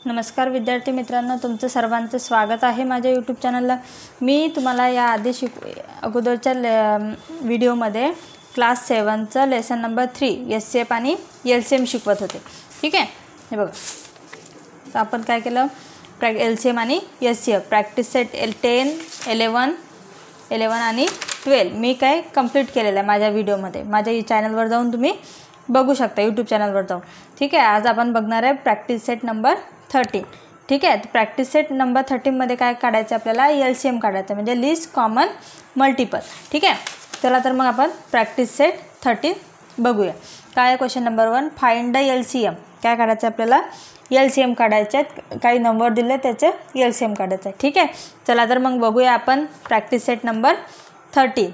नमस्कार विद्यार्थी मित्रांनो, तुमचं सर्वांचं स्वागत आहे माझ्या यूट्यूब चॅनलला। मी तुम्हाला या आधी अगोदरच्या व्हिडिओमध्ये क्लास 7चा लेसन नंबर 3 एससीएफ आणि एलसीएम शिकवत होते। ठीक आहे, हे बघा, तर आपण काय केलं, एलसीएम आणि एससीएफ प्रॅक्टिस सेट 10, 11 आणि 12 मी काय कंप्लीट केलेलं आहे माझ्या व्हिडिओमध्ये। माझ्या चॅनलवर जाऊन तुम्ही बघू शकता, यूट्यूब चॅनलवर जाऊन। ठीक आहे, आज आपण बघणार आहे प्रॅक्टिस सेट नंबर 13। ठीक आहे, प्रॅक्टिस सेट नंबर 13 मध्ये काय काढायचं आपल्याला, एलसीएम काढायचं, म्हणजे लिस्ट कॉमन मल्टिपल। ठीक आहे, चला तर मग आपण प्रॅक्टिस सेट 13 बघूया। काय question number 1, find the LCM. काय काढायचं आपल्याला, एलसीएम काढायचे आहेत, काही नंबर दिले त्याचे एलसीएम काढायचं आहे। ठीक आहे, चला तर मग बघूया आपण प्रॅक्टिस सेट नंबर 13।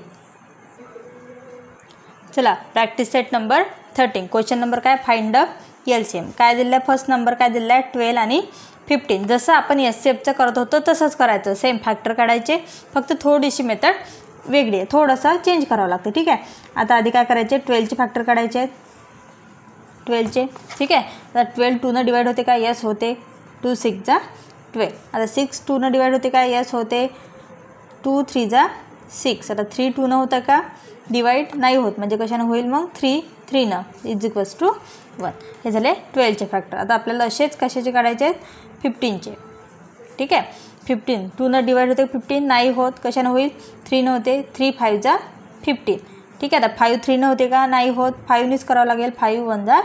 चला, practice set number 13 question number काय, फाइंड द एलसीएम। काय दिलं आहे, फर्स्ट नंबर काय दिला आहे, 12 आणि 15। जसं आपण एससीएफचं करत होतो तसंच करायचं, सेम फॅक्टर काढायचे, फक्त थोडीशी मेथड वेगळी आहे, थोडंसं चेंज करावं लागतं। ठीक आहे, आता आधी काय करायचे, 12चे फॅक्टर काढायचे आहेत, 12चे। ठीक आहे, तर 12 2 डिवाइड होते का, यस होते, 2 6 जा 12। आता 6 2 डिवाइड होते का, यस होते, 2 3 जा 6। आता 3 2 होतं का, डिवाइड नाही होत, म्हणजे कशाने होईल मग, 3 3 इज इक्वल्स टू 1। हे झाले 12चे फॅक्टर। आता आपल्याला असेच कशाचे काढायचे आहेत, 15चे। ठीक आहे, 15 2 डिवाइड होते, 15 नाही होत, कशाने होईल, 3 होते, 3 5 जा 15। ठीक आहे, आता 5 3 होते का, नाही होत, 5नीच करावं लागेल, 5 1 जा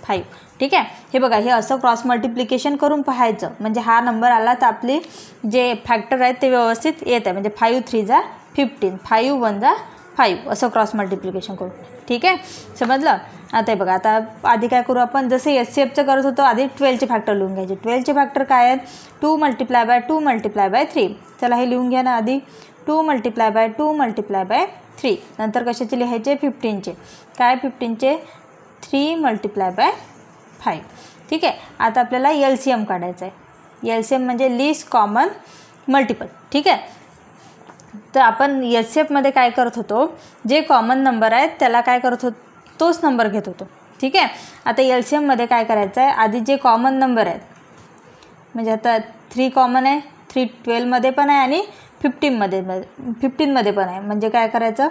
5। ठीक आहे, हे बघा, हे असं क्रॉस मल्टिप्लिकेशन करून पाहायचं, म्हणजे हा नंबर आला तर आपली जे फॅक्टर आहेत ते व्यवस्थित येत आहे, म्हणजे 5 3 जा 15, 5 1 जा 5 असं क्रॉस मल्टिप्लिकेशन करू। ठीक आहे, समजलं। आता हे बघा, आता आधी काय करू आपण, जसं एससीएफचं करत होतो आधी 12चे फॅक्टर लिहून घ्यायचे। 12चे फॅक्टर काय आहेत, 2 मल्टिप्लाय बाय 2 मल्टिप्लाय बाय 3। चला हे लिहून घ्या ना आधी, 2 मल्टिप्लाय बाय 2 मल्टिप्लाय बाय 3। नंतर कशाचे लिहायचे, 15चे। काय 15चे, 3 मल्टिप्लाय बाय 5। ठीक आहे, आता आपल्याला एलसीएम काढायचं आहे। एलसीएम म्हणजे लिस्ट कॉमन मल्टिपल। ठीक आहे, तर आपण एससीएफमध्ये काय करत होतो, जे कॉमन नंबर आहेत त्याला काय करत होतो, तोच नंबर घेत होतो। ठीक आहे, आता एलसीएममध्ये काय करायचं आहे, आधी जे कॉमन नंबर आहेत, म्हणजे आता 3 कॉमन आहे, 3 12मध्ये पण आहे आणि 15मध्ये पण आहे, म्हणजे काय करायचं,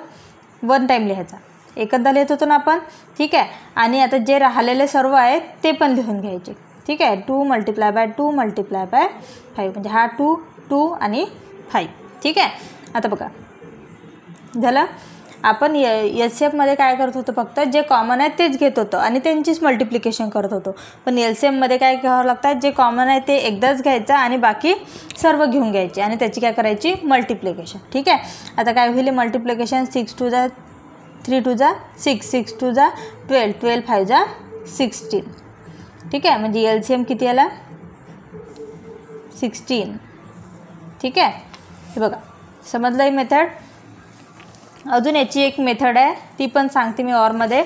1 टाईम लिहायचा, एकदा लिहित होतो ना आपण। ठीक आहे, आणि आता जे राहिलेले सर्व आहेत ते पण लिहून घ्यायचे। ठीक आहे, 2 मल्टिप्लाय बाय 2 मल्टिप्लाय बाय 5, म्हणजे हा 2 2 आणि 5। ठीक आहे, आता बघा झालं, आपण एससीएफमध्ये काय करत होतो, फक्त जे कॉमन आहेत तेच घेत होतो आणि त्यांचीच मल्टिप्लिकेशन करत होतो। पण एलसीएममध्ये काय घ्यावं लागतात, जे कॉमन आहे ते एकदाच घ्यायचं आणि बाकी सर्व घेऊन घ्यायचे आणि त्याची काय करायची, मल्टिप्लिकेशन। ठीक आहे, आता काय होईल, मल्टिप्लिकेशन 6 2 जा 3 2 जा 6, 6 2 जा 12, 12 5 जा 16। ठीक आहे, म्हणजे एलसीएम किती आला, 16। ठीक आहे, हे बघा, समजलं ही मेथड। अजून याची एक मेथड आहे, ती पण सांगते मी ऑरमध्ये।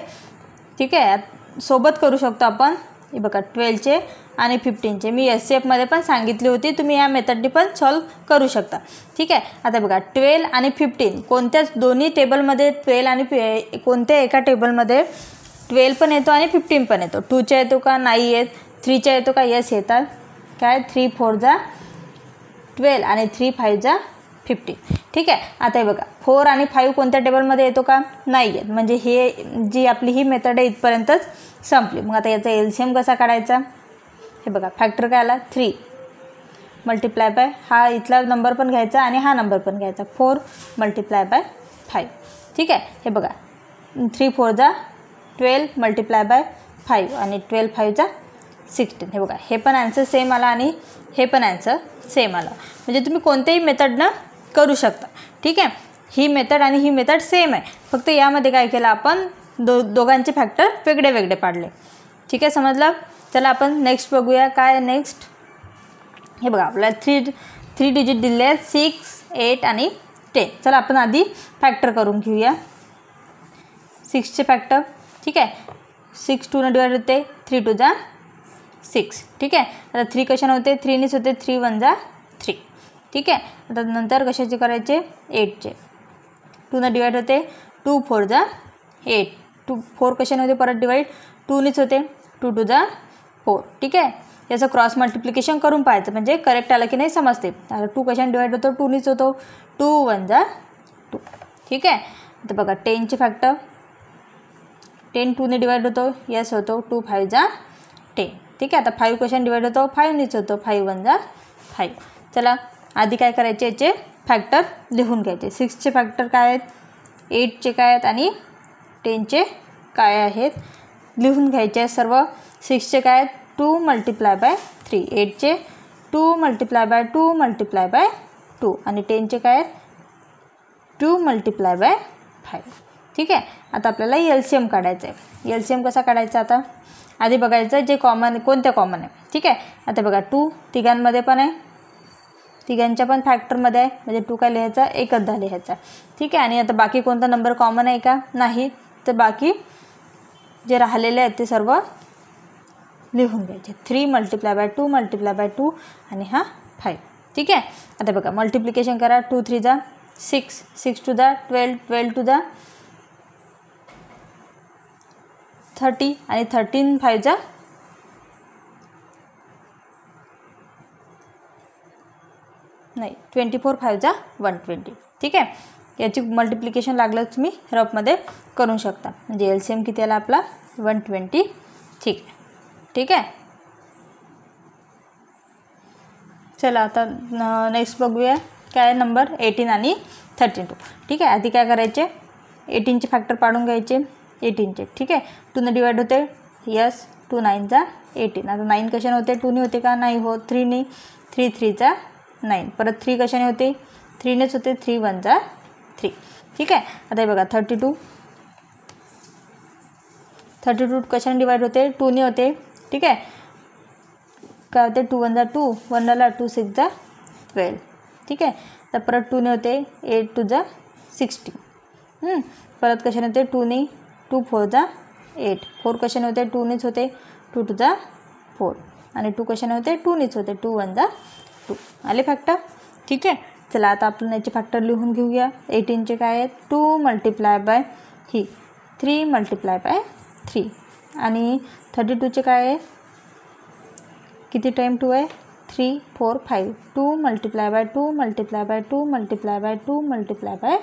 ठीक आहे, सोबत करू शकतो आपण। हे बघा, 12चे आणि 15चे मी एससीएफमध्ये पण सांगितली होती, तुम्ही या मेथडनी पण सॉल्व करू शकता। ठीक आहे, आता बघा, 12 आणि 15 कोणत्याच दोन्ही टेबलमध्ये, 12 आणि कोणत्या एका टेबलमध्ये 12 पण येतो आणि 15 पण येतो। 2च्या येतो का, नाही येत, 3च्या येतो का, येस येतात। काय 3 4 जा 12 आणि 3 5 जा 15। ठीक आहे, आता हे बघा, 4 आणि 5 कोणत्या टेबलमध्ये येतो का, नाही येत, म्हणजे हे जी आपली ही मेथड आहे इथपर्यंतच संपली। मग आता याचा एलसीएम कसा काढायचा, हे बघा, फॅक्टर काय आला, 3 मल्टिप्लाय बाय, हा इथला नंबर पण घ्यायचा आणि हा नंबर पण घ्यायचा, 4 मल्टिप्लाय बाय 5। ठीक आहे, हे बघा, 3 4 जा 12 मल्टिप्लाय बाय 5 आणि 12 5 जा 16। हे बघा, हे पण ॲन्सर सेम आला आणि हे पण ॲन्सर सेम आला, म्हणजे तुम्ही कोणत्याही मेथडनं करू शकता। ठीक आहे, ही मेथड आणि ही मेथड सेम आहे, फक्त यामध्ये काय केलं आपण, दोघांचे फॅक्टर वेगळे वेगळे पाडले। ठीक आहे, समजलं। चला आपण नेक्स्ट बघूया, काय नेक्स्ट, हे बघा, आपल्याला 3 डिजिट दिले आहेत, 6 8 आणि 10। चला आपण आधी फॅक्टर करून घेऊया, 6चे फॅक्टर। ठीक आहे, 6 2 डिवाइड होते, 3 2 जा 6। ठीक आहे, आता 3 कशाने होते, 3नीच होते, 3 1 जा 3। ठीक आहे, आता नंतर कशाचे करायचे, 8चे, 2 डिवाइड होते, 2 4 जा 8, 4 कशाने होते परत डिवाइड, 2नीच होते, 2 2 जा 4। ठीक आहे, याचं क्रॉस मल्टिप्लिकेशन करून पाहायचं, म्हणजे करेक्ट आलं की नाही समजते. आता 2 कशाने डिवाइड होतो, 2नीच होतो. 2 1 जा 2. ठीक आहे. आता बघा 10चे फॅक्टर, 10 2ने डिवाइड होतो, यस होतो. 2 5 जा 10. ठीक आहे. आता 5 कशाने डिवाइड होतो, 5नीच होतो. 5 1 जा 5. चला आधी काय करायचे, याचे फॅक्टर लिहून घ्यायचे. 6चे फॅक्टर काय आहेत, 8चे काय आहेत आणि 10चे काय आहेत लिहून घ्यायचे सर्व. 6चे काय आहेत, 2 multiply by 3. 8चे 2 multiply by 2 multiply by 2 आणि 10चे काय आहेत, 2 मल्टिप्लाय बाय 5. ठीक आहे. आता आपल्याला LCM काढायचं आहे. LCM कसा काढायचा, आता आधी बघायचं जे कॉमन, कोणत्या कॉमन आहे. ठीक आहे. आता बघा 2 तिघांमध्ये पण आहे, तिघांच्या पण फॅक्टरमध्ये आहे, म्हणजे 2 काय लिहायचा, 1 लिहायचा. ठीक आहे. आणि आता बाकी कोणता नंबर कॉमन आहे का, नाही. तर बाकी जे राहिलेले आहेत ते सर्व लिहून घ्यायचे. 3 मल्टिप्लाय बाय 2 मल्टिप्लाय बाय 2 आणि हा 5. ठीक आहे. आता बघा मल्टिप्लिकेशन करा. 2 3 जा 6, 6 2 जा 12, 12 2 जा 30 आणि 13 5 जा 24 5 जा 120. ठीक आहे. याची मल्टिप्लिकेशन लागलं तुम्ही रफमध्ये करू शकता. म्हणजे LCM किती आला आपला, 120. ठीक आहे. ठीक आहे. चला आता नेक्स्ट बघूया काय नंबर 18 आणि 32. ठीक आहे. आधी काय करायचे, 18चे फॅक्टर पाडून घ्यायचे. 18चे ठीक आहे, 2ने डिवाइड होते, यस. 2 9 जा 18. आता 9 कशाने होते, 2ने होते का, नाही होत. 3ने, 3 3 जा 9. परत 3 कशाने होते, 3नेच होते. 3 1 जा 3. ठीक आहे. आता हे बघा 32 कशाने डिवाइड होते, 2ने होते. ठीक आहे. काय होते, 2 1 जा 2, 1 आला, 2 6 जा 12. ठीक आहे. तर परत 2ने होते, 8 2 जा 16. परत कशाने होते, 2ने, 2 4 जा 8. 4 कशाने होते, 2नेच होते. 2 2 जा 4 आणि 2 कशाने होते, 2नेच होते. 2 1 जा 2 आले फॅक्टर. ठीक आहे. चला आता आपण याचे फॅक्टर लिहून घेऊया. 18चे काय आहेत, 2 multiply by he 3 multiply by 3 आणि 32चे काय आहे, किती टाईम 2 आहे, 3 4 5. 2 multiply by 2 multiply by 2 multiply by 2 multiply by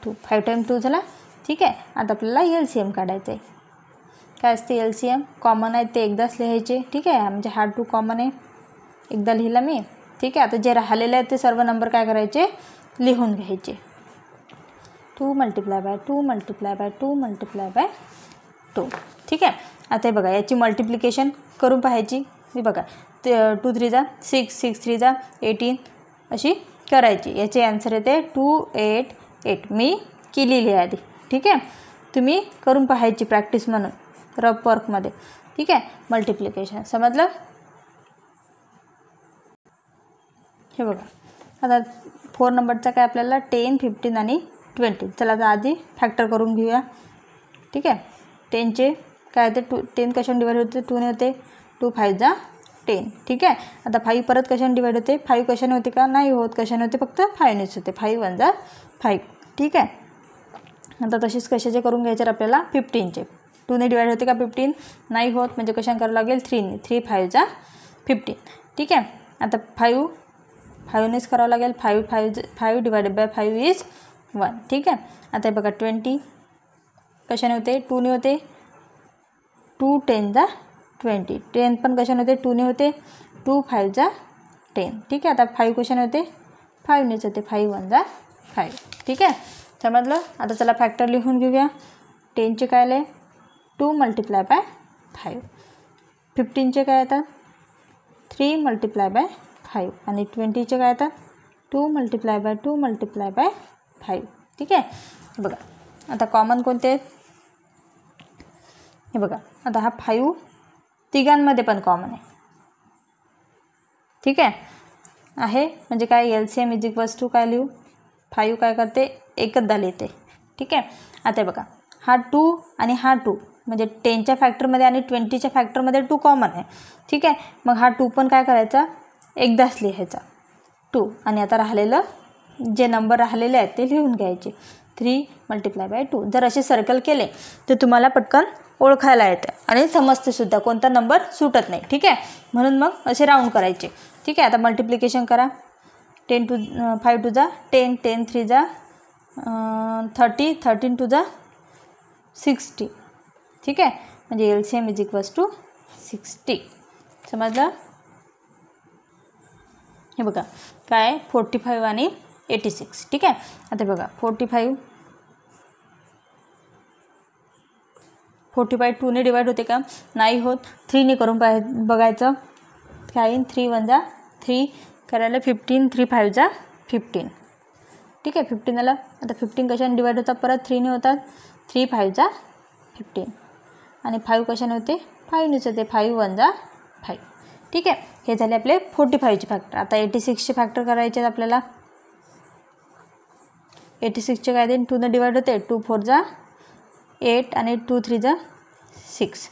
2. 5 time 2 झाला. ठीक आहे. आता आपल्याला LCM काढायचं आहे. काय असते LCM, कॉमन आहे ते एकदाच लिहायचे. ठीक आहे. म्हणजे हा 2 कॉमन आहे, एकदा लिहिला मी. ठीक आहे. आता जे राहिलेले आहेत ते सर्व नंबर काय करायचे, लिहून घ्यायचे. 2 multiply by 2 multiply by 2 multiply by 2. ठीक आहे. आता हे बघा याची मल्टिप्लिकेशन करून पाहायची. हे बघा 2 3 जा 6, 6 3 जा 18 अशी करायची. याचे आन्सर येते 288. मी केलेली आहे आधी. ठीक आहे. तुम्ही करून पाहायची प्रॅक्टिस म्हणून रफ वर्कमध्ये. ठीक आहे. मल्टिप्लिकेशन समजलं. हे बघा आता 4 नंबरचा काय आपल्याला 10 15 आणि 20. चला आता आधी फॅक्टर करून घेऊया. ठीक आहे. 10चे काय होते, 10 कशाने डिवाइड होते, 2ने होते. 2 5 जा 10. ठीक आहे. आता 5 परत कशाने डिवाइड होते, 5 कशाने होते का, नाही होत. कशाने होते, फक्त 5नेच होते. 5 1 जा 5. ठीक आहे. आता तशीच कशाचे करून घ्यायचे आपल्याला, 15चे. 2ने डिवाइड होते का 15, नाही होत. म्हणजे कशाने करावं लागेल, 3ने. 3 5 जा 15. ठीक आहे. आता 5नेच करावं लागेल. 5 डिवाइडेड बाय 5 इज 1. ठीक आहे. आता हे बघा 20 कशाने होते, 2ने होते. 2 10 जा 20. 10 पण कशाने होते, 2ने होते. 2 5 जा 10. ठीक आहे. आता 5 कशाने होते, 5नेच होते. 5 1 जा 5. ठीक आहे. समजलं. आता चला फॅक्टर लिहून घेऊया. 10चे काय आले, 2 मल्टिप्लाय बाय 5. 15चे काय येतात, 3 मल्टिप्लाय बाय 5 आणि 20चे काय येतात, 2 मल्टिप्लाय बाय 2 मल्टिप्लाय बाय 5. ठीक आहे. बघा आता कॉमन कोणते आहेत, हे बघा. आता हा 5 तिघांमध्ये पण कॉमन आहे. ठीक आहे. म्हणजे काय, LCM इज इक्वल्स टू काय लिहू, 5 काय करते, 1दा लिहिते. ठीक आहे. आता बघा हा 2 आणि हा 2 म्हणजे 10च्या फॅक्टरमध्ये आणि 20च्या फॅक्टरमध्ये 2 कॉमन आहे. ठीक आहे. मग हा 2 पण काय करायचा, एकदाच लिहायचा 2. आणि आता राहिलेलं जे नंबर राहिलेले आहेत ते लिहून घ्यायचे. 3 मल्टिप्लाय बाय 2. जर असे सर्कल केले तर तुम्हाला पटकन ओळखायला येतं आणि समजते सुद्धा कोणता नंबर सुटत नाही. ठीक आहे, म्हणून मग असे राऊंड करायचे. ठीक आहे, आता मल्टिप्लिकेशन करा. 10 टू 5 टू जा 10, 10 3 जा 30, 13 टू जा 60. ठीक आहे, म्हणजे LCM इज इक्वल्स टू 60. समजलं? हे बघा काय 45 आणि 86. ठीक आहे, आता बघा 45 2ने डिवाइड होते का? नाही होत. 3ने करून बघायचं. काय 3 1 जा 3 करायला 15, 3 5 जा 15. ठीक आहे, 15 आला. आता 15 कशाने डिवाइड होतात? परत 3ने होतात. 3 5 जा 15 आणि 5 कशाने होते? 5नेच होते. 5 1 जा 5. ठीक आहे, हे झाले आपले 45चे फॅक्टर. आता 86चे फॅक्टर करायचे आहेत आपल्याला. 86चे काय देईन? 2ने डिवाइड होते. 2 4 जा 8 आणि 2 3 जा 6.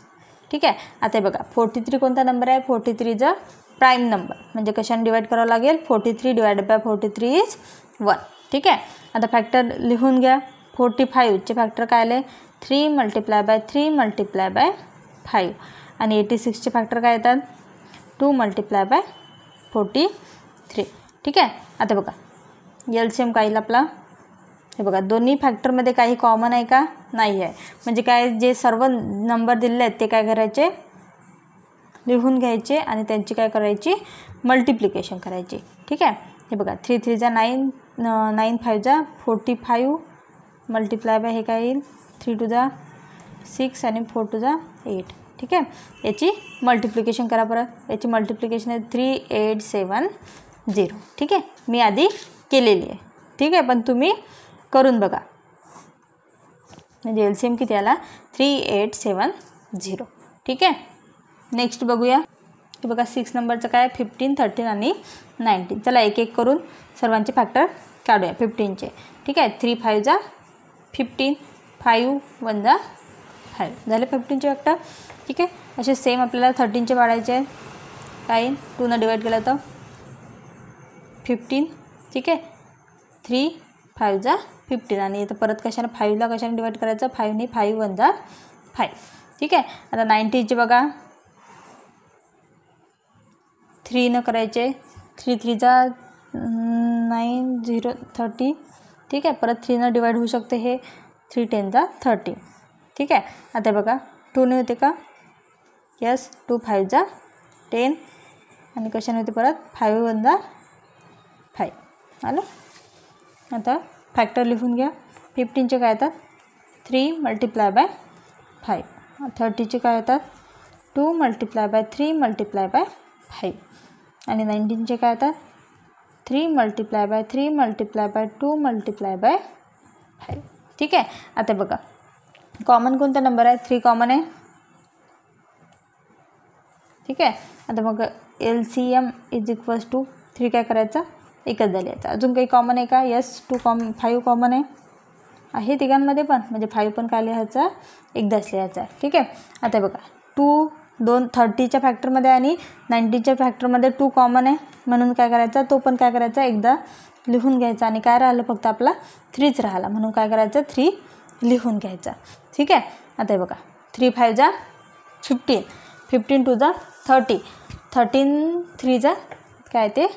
ठीक आहे, आता बघा 43 कोणता नंबर आहे? 43 जा प्राईम नंबर, म्हणजे कशाने डिवाइड करावं लागेल? 43 डिवाइडेड बाय 43 इज 1. ठीक आहे, आता फॅक्टर लिहून घ्या. 45चे फॅक्टर काय आले? 3 मल्टिप्लाय बाय 3 मल्टिप्लाय बाय 5 आणि 86चे फॅक्टर काय येतात? 2 मल्टिप्लाय बाय 43. ठीक आहे, आता बघा LCM काय येईल आपला? हे बघा दोन्ही फॅक्टरमध्ये काही कॉमन आहे का? नाही आहे. म्हणजे काय, जे सर्व नंबर दिलेले आहेत ते काय करायचे? लिहून घ्यायचे आणि त्यांची काय करायची? मल्टिप्लिकेशन करायची. ठीक आहे, हे बघा 3 3 जा 9, 9 5 जा 45 मल्टिप्लाय बाय हे काय येईल? 3 2 जा 6 आणि 4 2 जा 8. ठीक आहे, याची मल्टिप्लिकेशन करा. परत याची मल्टिप्लिकेशन आहे 3870. ठीक आहे, मी आधी केलेली आहे. ठीक आहे, पण तुम्ही करून बघा. म्हणजे LCM किती आला? 3870. ठीक आहे, नेक्स्ट बघूया. हे बघा 6 नंबरचं काय? 15 13 आणि 19. चला एक एक करून सर्वांचे फॅक्टर काढूया 15चे. ठीक आहे, 3 5 जा 15, 5 1 जा 5 झाले 15चे फॅक्टर. ठीक आहे, असे सेम आपल्याला 13चे वाढायचे आहे. काय 2ने डिवाइड केलं तर 15. ठीक आहे, 3 5 जा 15 आणि इथं परत कशाने 5ला कशाने डिवाइड करायचं? 5ने 5 1 जा 5. ठीक आहे, आता 90चे बघा 3 करायचे. 3 3 जा 9 0 30. ठीक आहे, परत 3 डिवाइड होऊ शकते. हे 3 10 जा 30. ठीक आहे, आता बघा 2ने होते का? यस, 2 5 जा 10 आणि कशाने होते? परत 5 1 जा 5. आलं. आता फॅक्टर लिहून घ्या. 15चे काय येतात? 3 मल्टिप्लाय बाय 5. 30चे काय येतात? 2 मल्टिप्लाय बाय 3 मल्टिप्लाय बाय 5 आणि 19चे काय येतात? 3 multiply by 3 multiply by 2 multiply by 5. ठीक आहे, आता बघा कॉमन कोणता नंबर आहे? 3 कॉमन आहे. ठीक आहे, आता मग LCM इज इक्वल्स टू 3 काय करायचं? एकच झाले. याचा अजून काही कॉमन आहे का? यस, 5 कॉमन आहे तिघांमध्ये पण, म्हणजे 5 पण काय लिहायचा? एकदाच लिहायचा. ठीक आहे, आता बघा 2 30च्या फॅक्टरमध्ये आणि 90च्या फॅक्टरमध्ये 2 कॉमन आहे, म्हणून काय करायचं? तो पण काय करायचा? एकदा लिहून घ्यायचा आणि काय राहिलं? फक्त आपला 3च राहिला, म्हणून काय करायचं? 3 लिहून घ्यायचा. ठीक आहे, आता बघा 3 5 जा 15, 15 2 जा 30, 13 3 जा काय ते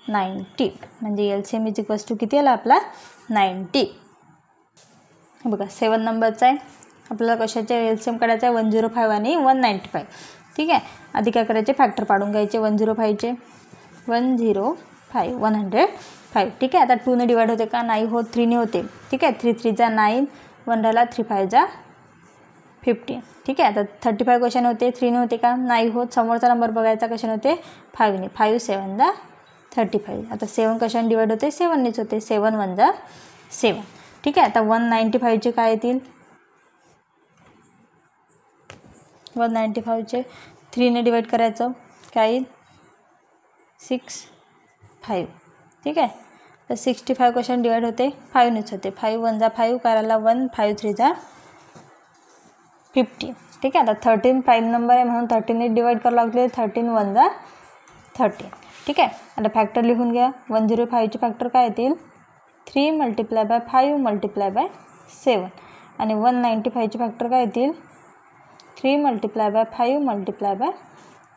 90. म्हणजे LCM इज इक्वल्स टू किती आला आपला? 90. हे बघा 7 नंबरचा आहे. आपल्याला कशाचे LCM काढायचा आहे? 105 आणि 195. ठीक आहे, आधी काय करायचे? फॅक्टर पाडून घ्यायचे. 105चे 105 105. ठीक आहे, आता 2ने डिवाइड होते का? नाही होत. 3ने होते. ठीक आहे, 3 3 जा 9 1 राहिला 3 5 जा 15. ठीक आहे, आता 35 कशाने होते? 3ने होते का? नाही होत. समोरचा नंबर बघायचा कशाने होते? 5ने. 5 7 जा 35. आता 7 कशाने डिवाइड होते? 7नेच होते. 7 1 जा 7. ठीक आहे, आता 195चे काय येतील? 195चे 3ने डिवाइड करायचं. काय येईल? 6 5. ठीक आहे, तर 65 कशाने डिवाइड होते? 5नेच होते. 5 1 जा 5 करायला 1 5 3 जा 50. ठीक आहे, आता 13 प्राईम नंबर आहे म्हणून 13ने डिवाइड करावं लागले. 13 1 जा 13. ठीक आहे, आता फॅक्टर लिहून घ्या. 105चे फॅक्टर काय येतील? 3 मल्टिप्लाय बाय 5 मल्टिप्लाय बाय 7 आणि 195चे फॅक्टर काय येतील 3 मल्टिप्लाय बाय 5 मल्टिप्लाय बाय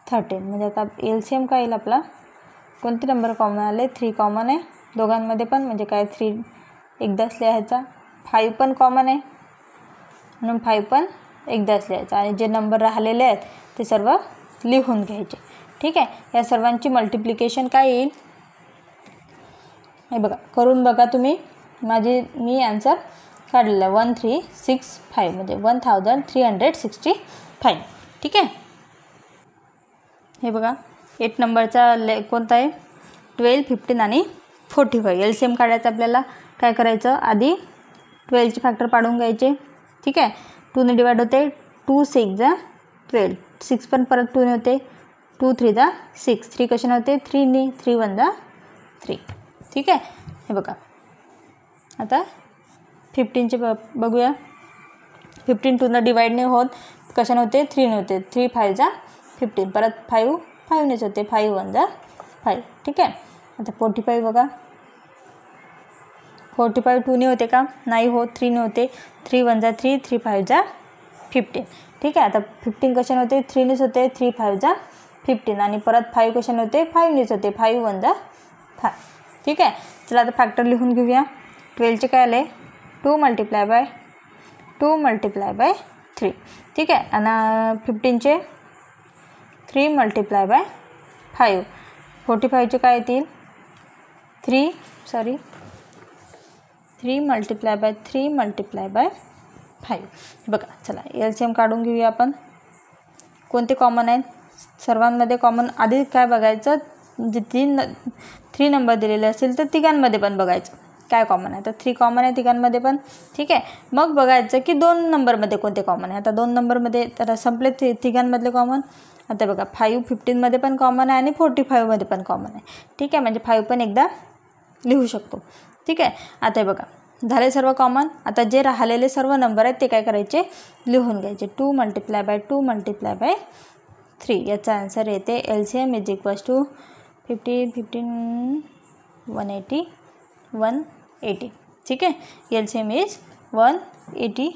13. म्हणजे आता LCM काय येईल आपला, कोणते नंबर कॉमन आले 3 कॉमन आहे दोघांमध्ये पण, म्हणजे काय 3 एकदाच लिहायचा, 5 पण कॉमन आहे म्हणून 5 पण एकदाच लिहायचा आणि जे नंबर राहिलेले आहेत ते सर्व लिहून घ्यायचे. ठीक आहे, या सर्वांची मल्टिप्लिकेशन काय येईल हे बघा, करून बघा तुम्ही. मी आन्सर काढलेला आहे 1365 म्हणजे 1365. ठीक आहे, हे बघा 8 नंबरचा कोणता आहे 12, 15 आणि 45. LCM काढायचं आपल्याला. काय करायचं, आधी 12चे फॅक्टर पाडून घ्यायचे. ठीक आहे, 2ने डिवाइड होते, 2 6 जा 12, 6 पण परत 2ने होते, 2 3 जा 6, 3 कशाने होते 3ने, 3 1 जा 3. ठीक आहे, हे बघा आता 15चे बघूया. 15 2ने डिवाइड नाही होत, कशाने होते 3ने होते, 3 5 जा 15, परत 5 5नेच होते, 5 1 जा 5. ठीक आहे, आता 45 बघा. 45 2ने होते का, नाही होत, 3ने होते, 3 1 जा 3, 3 5 जा 15. ठीक आहे, आता 15 कशाने होते 3नेच होते, 3 5 जा 15 आणि परत 5 कशाने होते 5नेच होते, 5 1 जा 5. ठीक आहे, चला आता फॅक्टर लिहून घेऊया. 12चे काय आले 2 मल्टिप्लाय बाय 2 मल्टिप्लाय बाय 3. ठीक आहे, आणि 15चे 3 मल्टिप्लाय बाय 5. 45चे काय येतील 3 मल्टिप्लाय बाय 3 मल्टिप्लाय बाय 5. बघा चला LCM काढून घेऊया आपण. कोणते कॉमन आहेत, सर्वांमध्ये कॉमन आधी काय बघायचं, जे 3 नंबर दिलेले असेल तर तिघांमध्ये पण बघायचं काय कॉमन आहे. तर 3 कॉमन आहे तिघांमध्ये पण. ठीक आहे, मग बघायचं की 2 नंबरमध्ये कोणते कॉमन आहे. आता 2 नंबरमध्ये तर संपले तिघांमधले कॉमन. आता बघा 5 15मध्ये पण कॉमन आहे आणि 45मध्ये पण कॉमन आहे. ठीक आहे, म्हणजे 5 पण एकदा लिहू शकतो. ठीक आहे, आता बघा झाले सर्व कॉमन. आता जे राहिलेले सर्व नंबर आहेत ते काय करायचे लिहून घ्यायचे. 2 मल्टिप्लाय बाय 2 मल्टिप्लाय बाय 3. याचा आन्सर येते LCM इज इक्वल्स टू 15 15 180 180. ठीक आहे, LCM इज 180.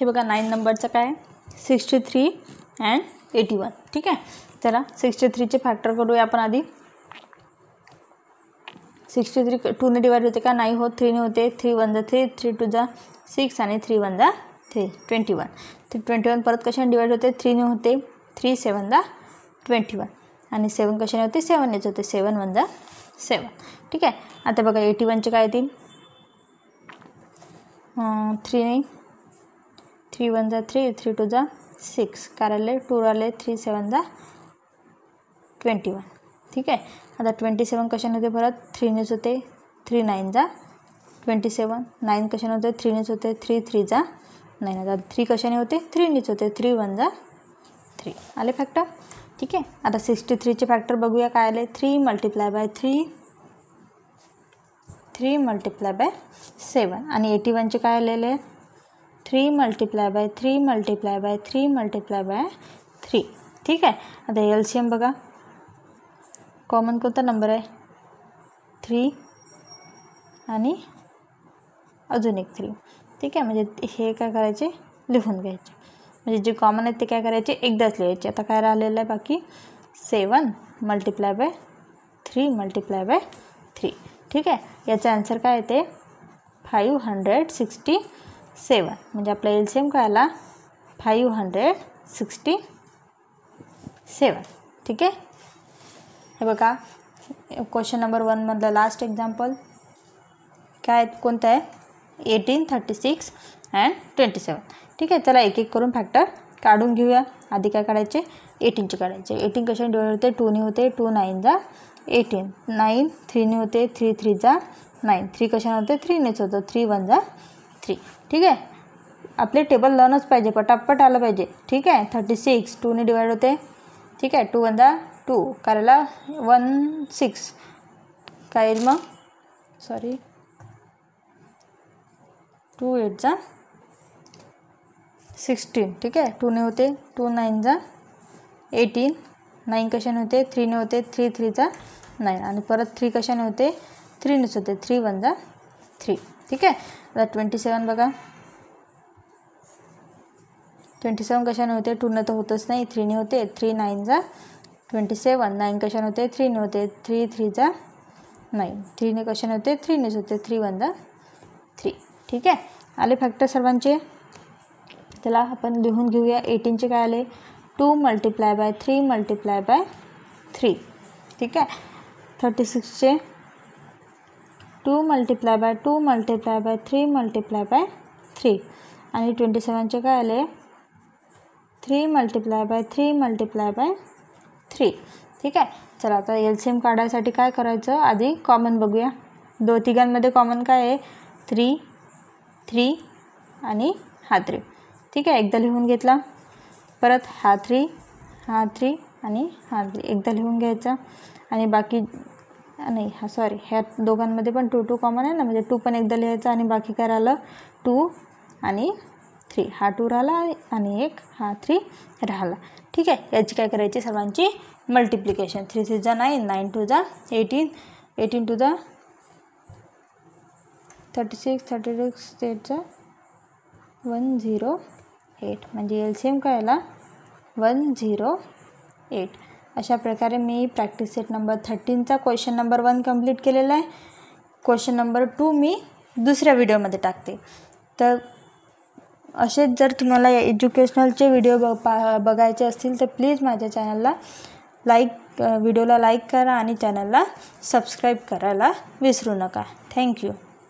हे बघा 9 नंबरचं काय 63 अँड 81. ठीक आहे, चला 63चे फॅक्टर करूया आपण आधी. 63 2ने डिवाइड होते का, नाही होत, 3ने होते, 3 1 जा 3, 3 2 जा 6 आणि 3 1 जा 3 21. 21 परत कशाने डिवाइड होते 3ने होते, 3 7 जा 21 आणि 7 कशाने होते 7नेच होते, 7 1 जा 7. ठीक आहे, आता बघा 81चे काय येतील 3 नाही, 3 1 जा 3, 3 2 जा 6, कारले 2 आले, 3 7 जा 21. ठीक आहे, आता 27 कशाने होते परत 3नेच होते, 3 9 जा 27, 9 कशाने होते 3नेच होते, 3 3 जा 9. आता 3 कशाने होते 3नेच होते, 3 1 जा 3. आले फॅक्टर. ठीक आहे, आता 63चे फॅक्टर बघूया काय आले. 3 मल्टिप्लाय बाय 3 मल्टिप्लाय बाय 7 आणि 81चे काय आलेले 3 multiply by 3 multiply by 3 multiply by 3. ठीक आहे, आता LCM बघा. कॉमन कोणता नंबर आहे 3 आणि अजून एक 3. ठीक आहे, म्हणजे हे काय करायचे लिहून घ्यायचे. म्हणजे जे कॉमन आहेत ते काय करायचे एकदाच लिहायचे. आता काय राहिलेलं आहे बाकी 7 मल्टिप्लाय बाय 3 मल्टिप्लाय बाय 3. ठीक आहे, याचा आन्सर काय येते 567. म्हणजे आपला LCM काय आला 567. ठीक आहे, हे बघा क्वेश्चन नंबर 1 मधलं लास्ट एक्झाम्पल काय कोणतं आहे 18 36 अँड 27. ठीक आहे, चला एक एक करून फॅक्टर काढून घेऊया. आधी काय काढायचे 18चे काढायचे. 18 कशाने डिवाइड होते 2ने होते, 2 9 जा 18, 9 3ने होते, 3 3 जा 9, 3 कशाने होते 3नेच होतं, 3 1 जा 3. ठीक आहे, आपले टेबल लर्नच पाहिजे, पटापट आलं पाहिजे. ठीक आहे, 36 2ने डिवाइड होते. ठीक आहे, 2 1 जा 2, करायला 1 6 काय येईल मग 2 8 जा 16. ठीक आहे, 2ने होते, 2 9 जा 18, 9 कशाने होते 3ने होते, 3 3 जा 9 आणि परत 3 कशाने होते 3नेच होते, 3 1 जा 3. ठीक आहे. आता 27 बघा, 27 कशाने होते, 2ने तर होतच नाही, 3ने होते. 3 9 जा 27. 9 कशाने होते, 3ने होते. 3 3 जा 9. 3ने कशाने होते, 3नेच होते. 3 1 जा 3. ठीक आहे. आले फॅक्टर सर्वांचे. त्याला आपण लिहून घेऊया. 18चे काय आले, 2 × 3 × 3. ठीक आहे. 36चे 2 × 2 × 3 × 3. आणि 27चे काय आले, 3 × 3 × 3. ठीक आहे. चला आता LCM काढायसाठी काय करायचं, आधी कॉमन बघूया. तिघांमध्ये कॉमन काय आहे, 3 3 आणि हा 3. ठीक आहे. एकदा लिहून घेतला. परत हा 3 आणि हा 3 एकदा लिहून घ्यायचा. आणि बाकी नाही, हा सॉरी, ह्या दोघांमध्ये पण 2 2 कॉमन आहे ना, म्हणजे 2 पण एकदा लिहायचा. आणि बाकी काय राहिलं, 2 आणि 3. हा 2 राहिला आणि एक हा 3 राहिला. ठीक आहे. याची काय करायची, सर्वांची मल्टिप्लिकेशन. 3 3 जा 9, 9 2 जा 18, 18 2 जा 36, 36 8 जा 108. म्हणजे LCM काय आला, 108. अशा प्रकारे मी प्रॅक्टिस सेट नंबर 13चा क्वेश्चन नंबर 1 कंप्लीट केलेला आहे. क्वेश्चन नंबर 2 मी दुसऱ्या व्हिडिओमध्ये टाकते. तर असेच जर तुम्हाला एज्युकेशनलचे व्हिडिओ बघायचे असतील तर प्लीज माझ्या चॅनलला व्हिडिओला लाईक करा आणि चॅनलला सबस्क्राईब करायला विसरू नका. थँक्यू.